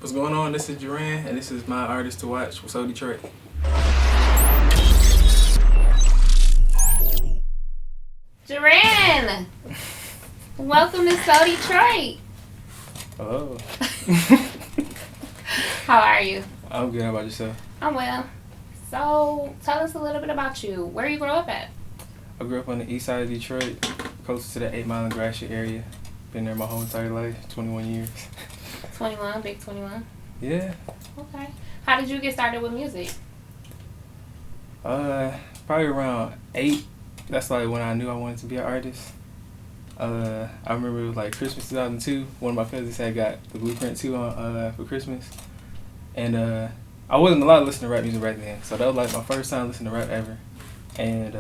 What's going on? This is Gerrand, and this is my artist to watch with SooDetroit. Gerrand, welcome to SooDetroit. Hello. How are you? I'm good. How about yourself? I'm well. So, tell us a little bit about you. Where you grew up at? I grew up on the east side of Detroit, close to the 8 Mile and Gratiot area. Been there my whole entire life, 21 years. 21, big 21. Yeah. Okay. How did you get started with music? Probably around 8. That's like when I knew I wanted to be an artist. I remember it was like Christmas 2002. One of my cousins had got the Blueprint 2 on for Christmas. And I wasn't allowed to listen to rap music right then. So that was like my first time listening to rap ever. And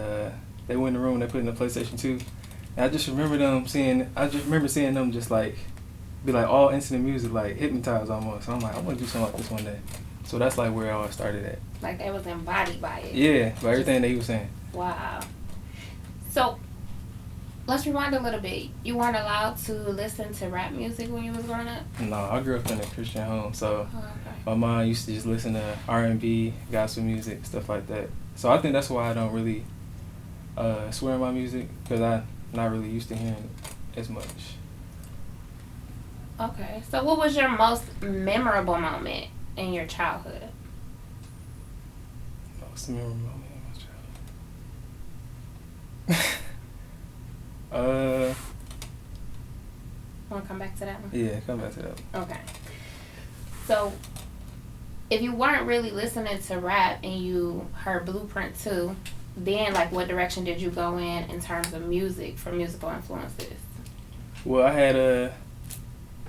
they went in the room, they put in the PlayStation 2. And I just remember seeing them just like be like all instant music, like hypnotized almost. So I'm like, I want to do something like this one day. So that's like where it all started at. Like they was embodied by it. Yeah, by everything that he was saying. Wow. So, let's rewind a little bit. You weren't allowed to listen to rap music when you was growing up? No, I grew up in a Christian home, so Oh, okay. my mom used to just listen to R&B, gospel music, stuff like that. So I think that's why I don't really swear in my music, because I'm not really used to hearing it as much. Okay. So, what was your most memorable moment in your childhood? Most memorable moment in my childhood. Want to come back to that one? Yeah, come back to that one. Okay. So, if you weren't really listening to rap and you heard Blueprint 2, then, like, what direction did you go in terms of music, for musical influences? Well,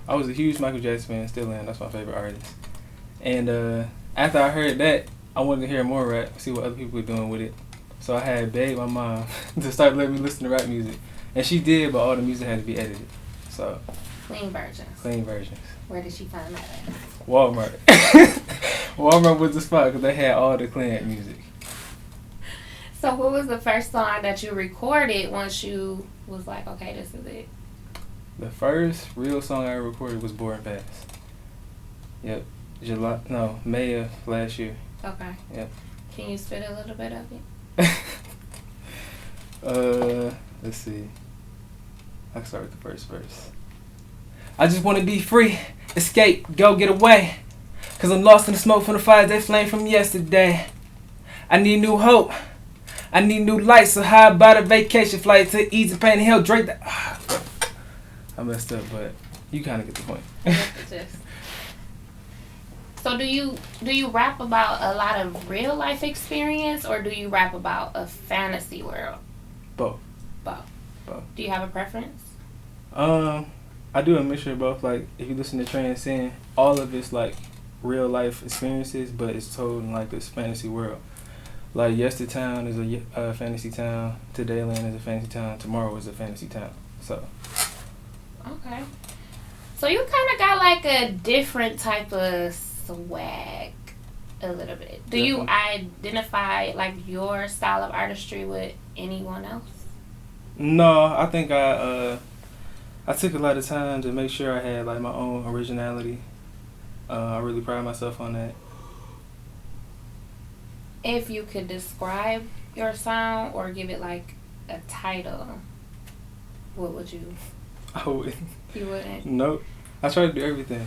I was a huge Michael Jackson fan, still am. That's my favorite artist. And after I heard that, I wanted to hear more rap, see what other people were doing with it. So I had begged my mom to start letting me listen to rap music. And she did, but all the music had to be edited. So Clean versions. clean versions. Where did she find that at? Walmart. Walmart was the spot because they had all the clean music. So, what was the first song that you recorded once you was like, okay, this is it? The first real song I recorded was Born Fast. Yep. May of last year. Okay. Yep. Can you spit a little bit of it? Let's see. I can start with the first verse. I just want to be free, escape, go get away. Cause I'm lost in the smoke from the fires that flame from yesterday. I need new hope. I need new light, so how about a vacation flight to ease the pain and hell, Drake that... I messed up, but you kind of get the point. So do you rap about a lot of real life experience, or do you rap about a fantasy world? Both. Do you have a preference? I do a mixture of both. Like, if you listen to Transcend, all of it's like real life experiences, but it's told in like this fantasy world. Like, Town is a fantasy town, Todayland is a fantasy town, Tomorrow is a fantasy town. So. Okay. So you kind of got like a different type of swag a little bit. Do you identify like your style of artistry with anyone else? No, I think I took a lot of time to make sure I had like my own originality. I really pride myself on that. If you could describe your sound or give it like a title, what would you? I wouldn't. You wouldn't? Nope. I try to do everything.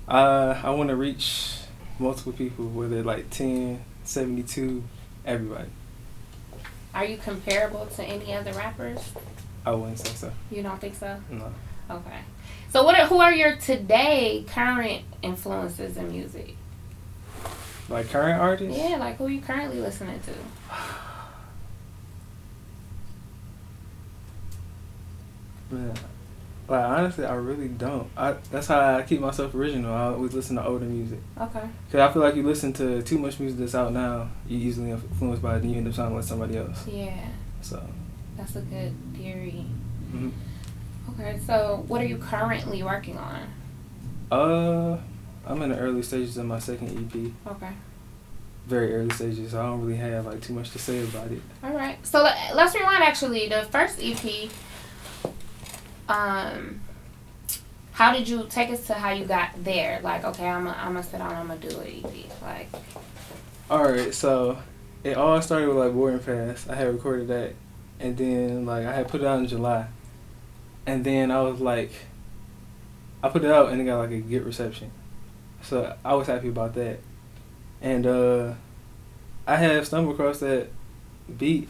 I want to reach multiple people, whether like 10, 72, everybody. Are you comparable to any other rappers? I wouldn't say so. You don't think so? No. Okay. So who are your current influences in music? Like current artists? Yeah, like who you currently listening to? Man, like honestly, I really don't. That's how I keep myself original. I always listen to older music. Okay. Cause I feel like you listen to too much music that's out now, you easily influenced by it, then you end up sounding like somebody else. Yeah. So. That's a good theory. Mhm. Okay, so what are you currently working on? I'm in the early stages of my second EP. Okay. Very early stages. So I don't really have like too much to say about it. All right. So let's rewind. Actually, the first EP. how did you take us to how you got there? Like, okay, I'm gonna sit down, I'm gonna do an EP. Like, Alright, so it all started with like Boarding Pass. I had recorded that, and then like I had put it out in July, and then I was like, I put it out and it got like a good reception, so I was happy about that, and I had stumbled across that beat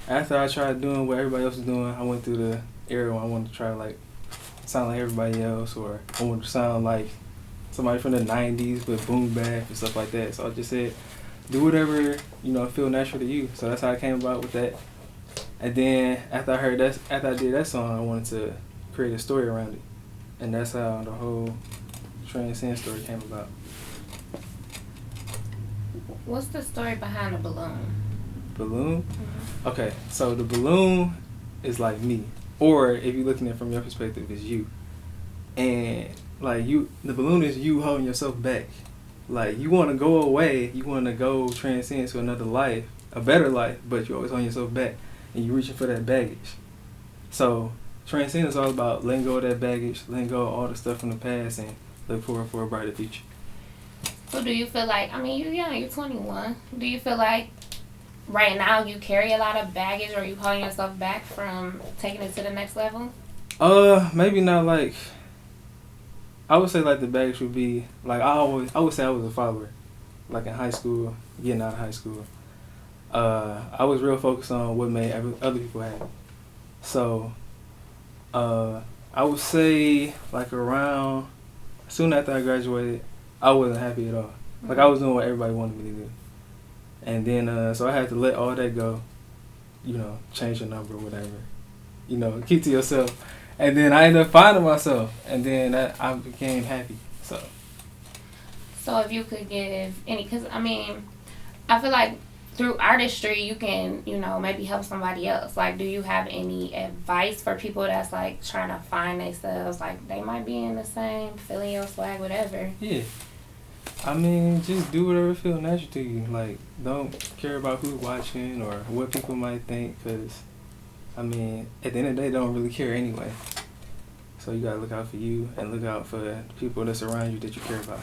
after I tried doing what everybody else was doing. I went through the era when I wanted to try to like sound like everybody else, or I wanted to sound like somebody from the '90s with boom bap and stuff like that. So I just said, do whatever feel natural to you. So that's how I came about with that. And then after I did that song, I wanted to create a story around it, and that's how the whole Transcend story came about. what's the story behind the balloon? Balloon? Mm-hmm. Okay, so the balloon is like me, or if you're looking at it from your perspective, it's you. And like the balloon is you holding yourself back. Like you want to go away, you want to go transcend to another life, a better life, but you're always holding yourself back, and you're reaching for that baggage. So transcend is all about letting go of that baggage, letting go of all the stuff from the past, and look forward for a brighter future. So do you feel like, I mean, you're young, you're 21. Do you feel like right now you carry a lot of baggage, or you holding yourself back from taking it to the next level? Maybe not like. I would say like the baggage would be like I would say I was a follower, like in high school, getting out of high school. I was real focused on what made other people happy. So, I would say like around soon after I graduated, I wasn't happy at all. Like I was doing what everybody wanted me to do, and then so I had to let all that go. Change your number or whatever. Keep to yourself. And then I ended up finding myself, and then I became happy. So if you could give any, because I mean, I feel like through artistry you can, maybe help somebody else. Like, do you have any advice for people that's like trying to find themselves? Like, they might be in the same, feeling your swag, whatever. Yeah. I mean, just do whatever feels natural to you. Like, don't care about who's watching or what people might think, because I mean, at the end of the day, they don't really care anyway. So you gotta look out for you and look out for the people that's around you that you care about.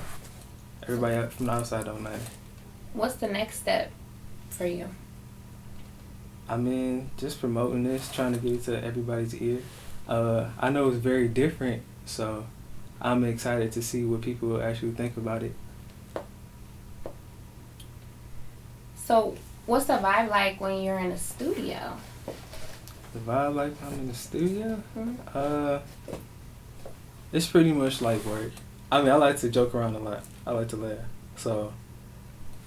Everybody from the outside don't matter. What's the next step for you? I mean, just promoting this, trying to get it to everybody's ear. I know it's very different, so I'm excited to see what people actually think about it. So what's the vibe like when you're in the studio? The vibe like I'm in the studio? Mm-hmm. It's pretty much like work. I mean, I like to joke around a lot. I like to laugh. So,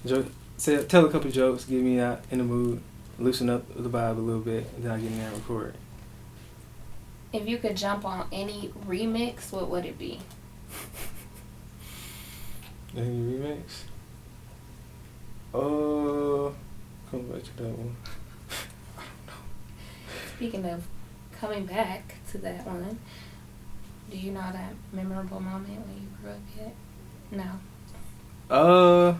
tell a couple jokes, get me out in the mood, loosen up the vibe a little bit, and then I get in there and record. If you could jump on any remix, what would it be? Any remix? Come back to that one. Speaking of coming back to that one, do you know that memorable moment when you grew up yet? No.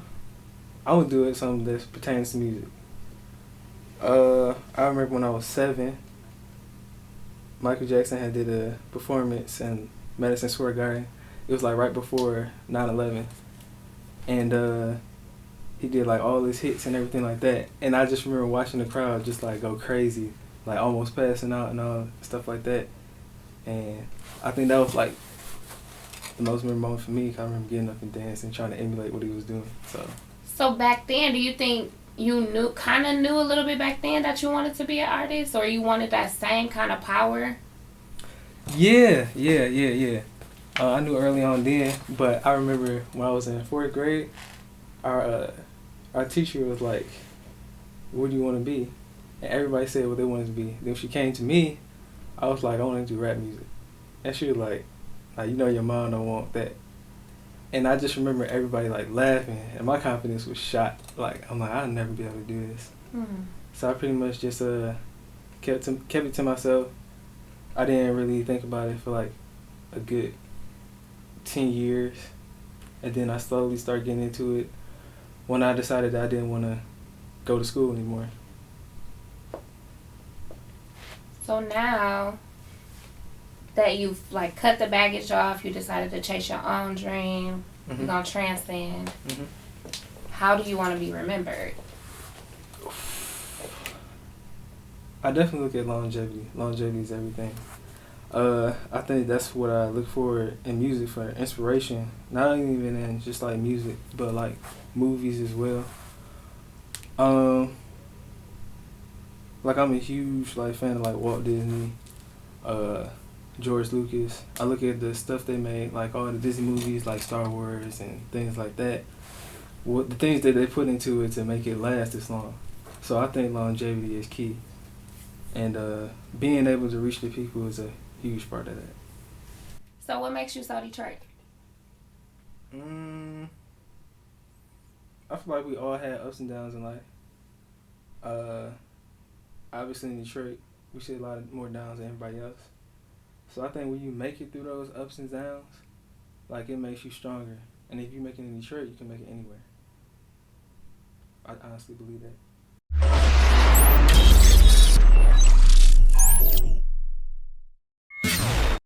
I would do it something that pertains to music. I remember when I was 7, Michael Jackson had did a performance in Madison Square Garden. It was like right before 9/11, and he did like all his hits and everything like that. And I just remember watching the crowd just like go crazy, like almost passing out and all stuff like that. And I think that was like the most memorable moment for me, 'cause I remember getting up and dancing, trying to emulate what he was doing. So back then, do you think you kind of knew a little bit back then that you wanted to be an artist, or you wanted that same kind of power? Yeah. I knew early on then, but I remember when I was in 4th grade, our teacher was like, "What do you want to be?" And everybody said what they wanted to be. Then when she came to me, I was like, "I want to do rap music," and she was like, your mom don't want that. And I just remember everybody like laughing, and my confidence was shot. Like, I'm like, I'll never be able to do this. Mm-hmm. So I pretty much just kept it to myself. I didn't really think about it for like a good 10 years, and then I slowly started getting into it when I decided that I didn't want to go to school anymore. So now, that you've like cut the baggage off, you decided to chase your own dream, you're gonna transcend. How do you want to be remembered? I definitely look at longevity. Longevity is everything. I think that's what I look for in music for inspiration. Not even in just like music, but like movies as well. Like I'm a huge like fan of like Walt Disney, George Lucas. I look at the stuff they made, like all the Disney movies, like Star Wars and things like that. What the things that they put into it to make it last this long. So I think longevity is key, and being able to reach the people is a huge part of that. So what makes you so Detroit? I feel like we all had ups and downs in life. Obviously in Detroit, we see a lot of more downs than everybody else. So I think when you make it through those ups and downs, like it makes you stronger. And if you make it in Detroit, you can make it anywhere. I honestly believe that.